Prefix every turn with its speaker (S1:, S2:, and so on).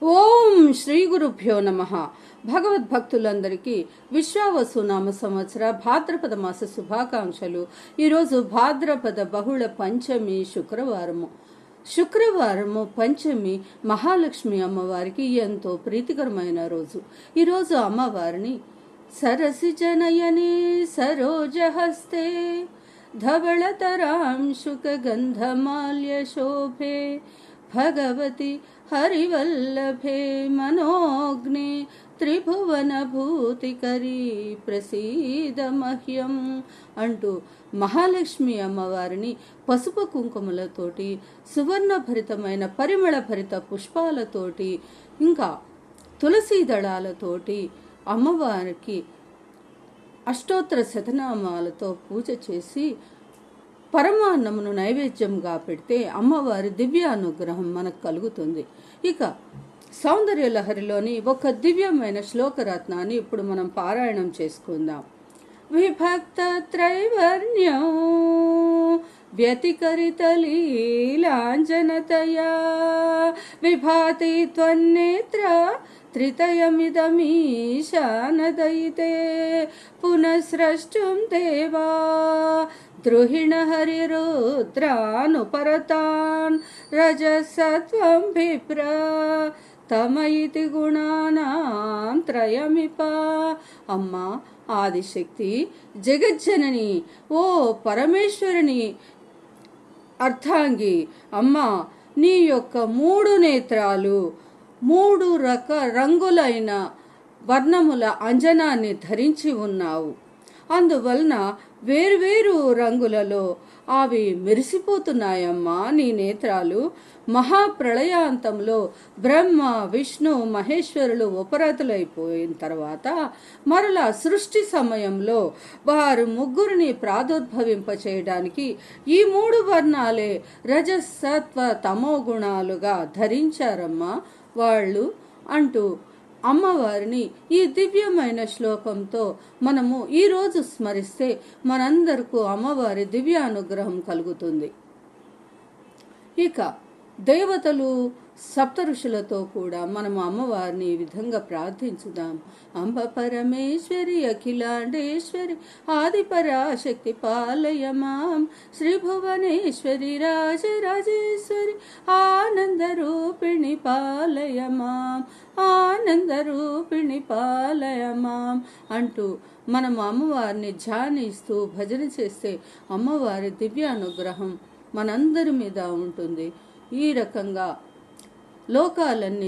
S1: ఓం శ్రీ గురుభ్యో నమః. భగవద్భక్తులందరికీ విశ్వావసునామ సంవత్సర భాద్రపద మాస శుభాకాంక్షలు. ఈరోజు భాద్రపద బహుళ పంచమి శుక్రవారము పంచమి మహాలక్ష్మి అమ్మవారికి ఎంతో ప్రీతికరమైన రోజు. ఈరోజు అమ్మవారిని సరసి జనయనే సరోజహస్తే ధవళతరాం శుక గంధమాల్య శోభే భగవతి హరివల్లభే మనోగ్నే త్రిభువన భూతికరీ ప్రసీద మహ్యం అంటూ మహాలక్ష్మి అమ్మవారిని పసుపు కుంకుమలతోటి, సువర్ణ భరితమైన పరిమళ భరిత పుష్పాలతోటి, ఇంకా తులసీ దళాలతోటి అమ్మవారికి అష్టోత్తర శతనామాలతో పూజ చేసి పరమాన్నమును నైవేద్యంగా పెడితే అమ్మవారి దివ్యానుగ్రహం మనకు కలుగుతుంది. ఇక సౌందర్యలహరిలోని ఒక దివ్యమైన శ్లోకరత్నాన్ని ఇప్పుడు మనం పారాయణం చేసుకుందాం. విభక్త త్రైవర్ణ్యం వ్యతికరిత లీలాంజనతయా విభాతి త్వన్నేత్ర త్రితయమిదమీశానదయితే పునఃస్రష్టుం దేవా ద్రుహిణ హరిరుద్రానుపరతాన్ రజసత్వం విప్ర తమయితి గుణానాం త్రయమిప. అమ్మా ఆదిశక్తి, జగజ్జనని, ఓ పరమేశ్వరుని అర్థాంగి అమ్మా, నీ యొక్క 3 నేత్రాలు 3 రంగులైన వర్ణముల అంజనాన్ని ధరించి ఉన్నావు. అందువలన వేర్వేరు రంగులలో అవి మెరిసిపోతున్నాయమ్మా. నీ నేత్రాలు మహాప్రళయాంతంలో బ్రహ్మ విష్ణు మహేశ్వరులు ఉపరతులైపోయిన తర్వాత మరలా సృష్టి సమయంలో వారు ముగ్గురిని ప్రాదుర్భవింపచేయడానికి ఈ 3 వర్ణాలే రజసత్వ తమో గుణాలుగా ధరించారమ్మా వాళ్ళు అంటూ అమ్మవారిని ఈ దివ్యమైన శ్లోకంతో మనము ఈరోజు స్మరిస్తే మనందరికీ అమ్మవారి దివ్యానుగ్రహం కలుగుతుంది. ఇక దేవతలు సప్త ఋషులతో కూడా మనము అమ్మవారిని ఈ విధంగా ప్రార్థించుదాం. అంబ పరమేశ్వరి అఖిలాండేశ్వరి ఆదిపరాశక్తి పాలయమాం శ్రీ భువనేశ్వరి రాజరాజేశ్వరి ఆనందరూపిణి పాలయమాం ఆనందరూపిణి పాలయమాం అంటూ మనము అమ్మవారిని ధ్యానిస్తూ భజన చేస్తే అమ్మవారి దివ్యానుగ్రహం మనందరి మీద ఉంటుంది. ఈ రకంగా లోకాలన్నీ